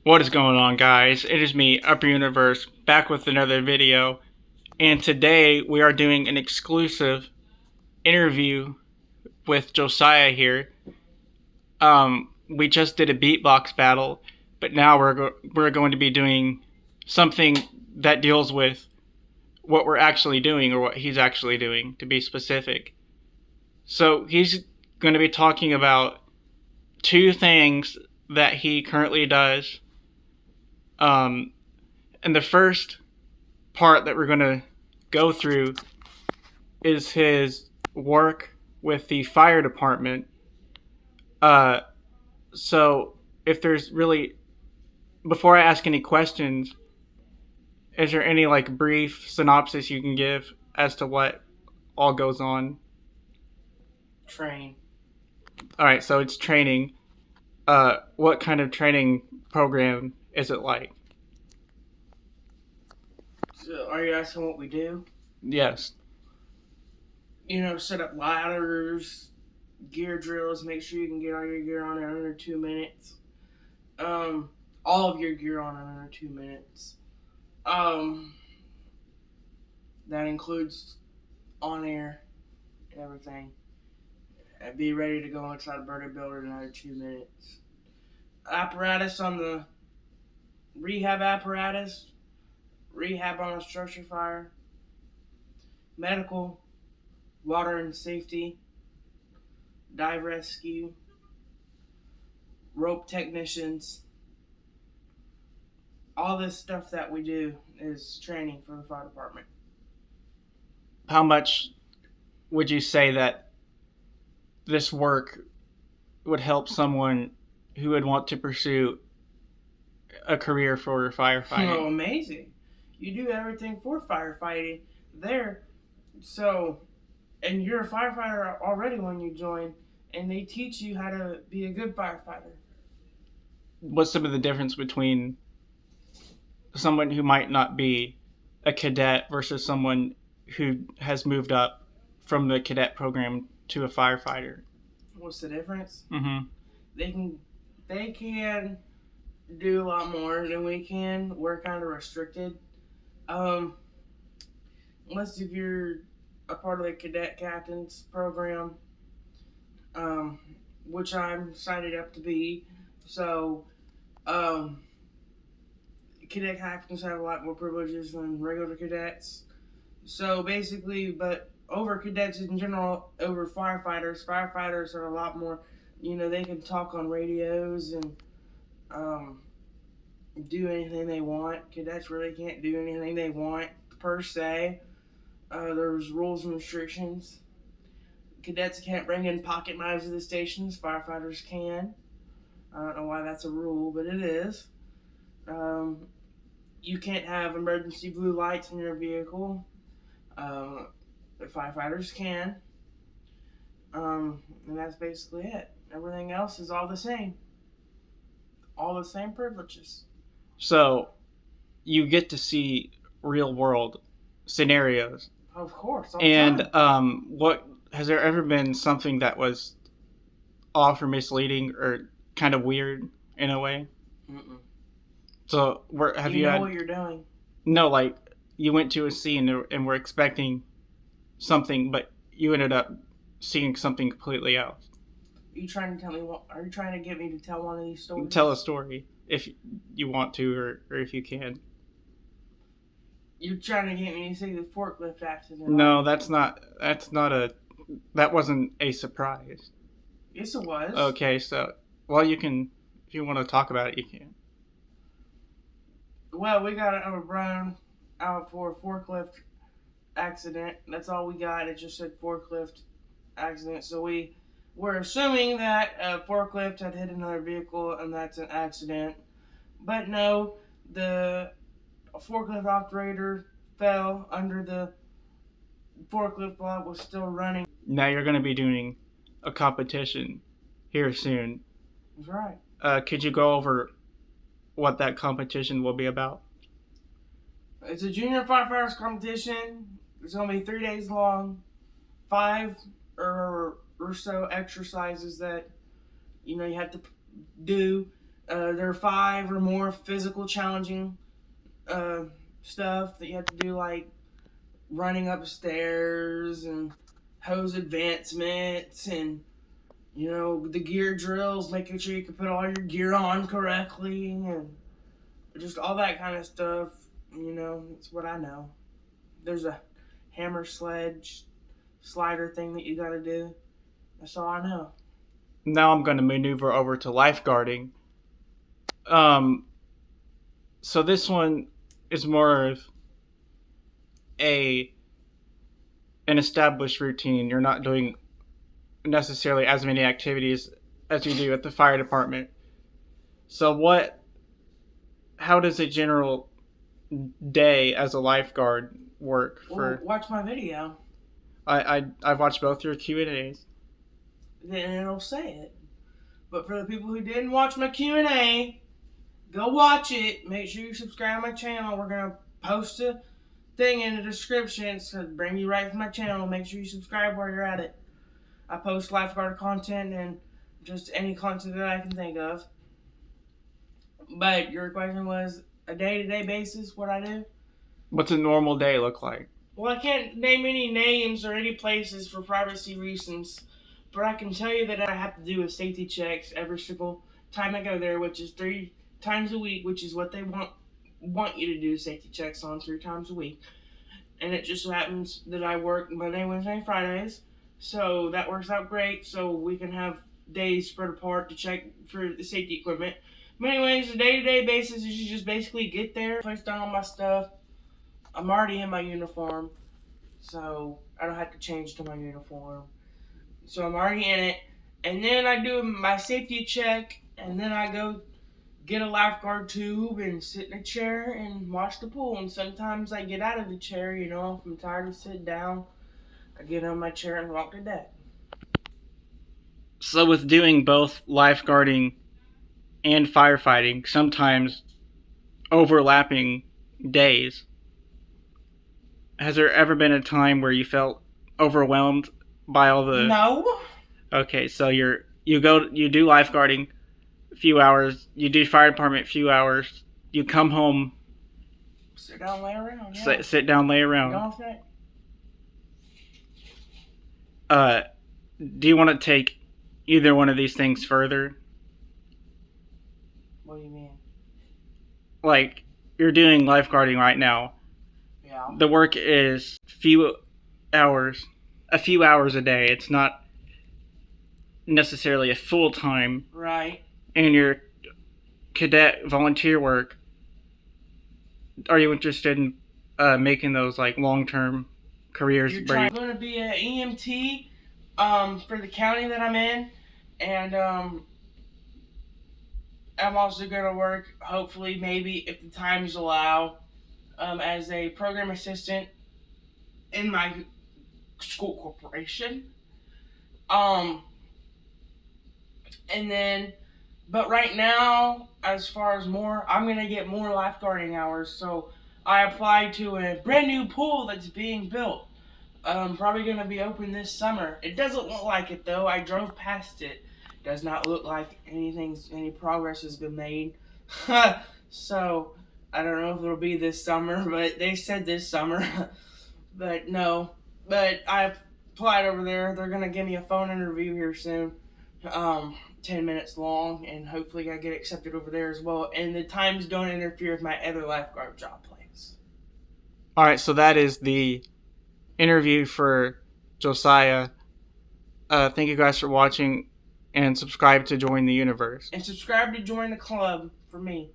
What is going on, guys? It is me, upperuniverse, back with another video, and today we are doing an exclusive interview with Josiah here. We just did a beatbox battle, but now we're going to be doing something that deals with what we're actually doing, or what he's actually doing, to be specific. So he's going to be talking about two things that he currently does. Um, and the first part that we're going to go through is his work with the fire department. Uh, so, if there's really, before I ask any questions, is there any like brief synopsis you can give as to what all goes on? Train. All right, so it's training. What kind of training program is it like? So, are you asking what we do? Yes. Set up ladders, gear drills, make sure you can get all your gear on in under 2 minutes. All of your gear on in under 2 minutes. Um, that includes on air and everything. And be ready to go inside a burner builder in another 2 minutes. Apparatus on the rehab apparatus, rehab on a structure fire, medical, water and safety, dive rescue, rope technicians. All this stuff that we do is training for the fire department. How much would you say that this work would help someone who would want to pursue a career for firefighting? Oh, amazing. You do everything for firefighting there. So, and you're a firefighter already when you join, and they teach you how to be a good firefighter. What's some of the difference between someone who might not be a cadet versus someone who has moved up from the cadet program to a firefighter? What's the difference? Mm-hmm. They can they can do a lot more than we can. We're kind of restricted. Um, unless if you're a part of the cadet captains program, um, which I'm signed up to be. So, um, cadet captains have a lot more privileges than regular cadets. So basically, but over cadets in general, over firefighters are a lot more. They can talk on radios and um, do anything they want. Cadets really can't do anything they want per se. There's rules and restrictions. Cadets can't bring in pocket knives to the stations. Firefighters can. I don't know why that's a rule, but it is. Um, you can't have emergency blue lights in your vehicle. The firefighters can. And that's basically it. Everything else is all the same. All the same privileges. So you get to see real world scenarios. Of course, all the And time. what has there ever been something that was off or misleading or kind of weird in a way? Mm-mm. So where have You you know had what you're doing. no, like you went to a scene and were expecting something, but you ended up seeing something completely else? Are you trying to tell me what? Are you trying to get me to tell one of these stories? Tell a story if you want to, or if you can. You're trying to get me to say the forklift accident. No, that wasn't a surprise. Yes, it was. Okay, so well, you can, if you want to talk about it, you can. Well, we got a run out for a forklift accident. That's all we got. It just said forklift accident. So we're assuming that a forklift had hit another vehicle and that's an accident. But no, the forklift operator fell under the forklift while it was still running. Now you're going to be doing a competition here soon. That's right. Could you go over what that competition will be about? It's a junior firefighters competition. It's going to be 3 days long. 5 or so exercises that you have to do There are 5 or more physical challenging uh, stuff that you have to do, like running upstairs and hose advancements and the gear drills, making sure you can put all your gear on correctly and just all that kind of stuff. It's what I know. There's a hammer sledge slider thing that you got to do. That's all I know. Now I'm going to maneuver over to lifeguarding. Um, so this one is more of a an established routine. You're not doing necessarily as many activities as you do at the fire department. So how does a general day as a lifeguard work for? Well, watch my video. I've watched both your Q&As. Then it'll say it. But for the people who didn't watch my Q&A, go watch it. Make sure you subscribe to my channel. We're going to post a thing in the description. It's going to bring you right to my channel. Make sure you subscribe while you're at it. I post lifeguard content and just any content that I can think of. But your question was a day-to-day basis, what I do? What's a normal day look like? Well, I can't name any names or any places for privacy reasons, but I can tell you that I have to do a safety checks every single time I go there, which is 3 times a week, which is what they want you to do safety checks on 3 times a week. And it just so happens that I work Monday, Wednesday, and Fridays, so that works out great. So we can have days spread apart to check for the safety equipment. But anyways, the day-to-day basis is you just basically get there, place down all my stuff. I'm already in my uniform, so I don't have to change to my uniform. So I'm already in it. And then I do my safety check, and then I go get a lifeguard tube and sit in a chair and watch the pool. And sometimes I get out of the chair, if I'm tired of sitting down, I get on my chair and walk the deck. So with doing both lifeguarding and firefighting, sometimes overlapping days, has there ever been a time where you felt overwhelmed by all the? No. Okay, so you do lifeguarding a few hours, you do fire department a few hours, you come home, sit down, lay around. Yeah. Sit down, lay around. Don't think. Do you want to take either one of these things further? What do you mean? Like, you're doing lifeguarding right now. Yeah. The work is a few hours a day. It's not necessarily a full time. Right. And your cadet volunteer work, are you interested in making those like long term careers? I'm going to be an EMT for the county that I'm in, and I'm also going to work, hopefully, maybe if the times allow, as a program assistant in my school corporation. And then, but right now, as far as I'm going to get more lifeguarding hours. So I applied to a brand new pool that's being built. Probably going to be open this summer. It doesn't look like it though. I drove past it. Does not look like any progress has been made. So I don't know if it'll be this summer, but they said this summer. But no. But I applied over there. They're going to give me a phone interview here soon. 10 minutes long, and hopefully I get accepted over there as well. And the times don't interfere with my other lifeguard job plans. Alright, so that is the interview for Josiah. Thank you guys for watching, and subscribe to join the universe. And subscribe to join the club for me.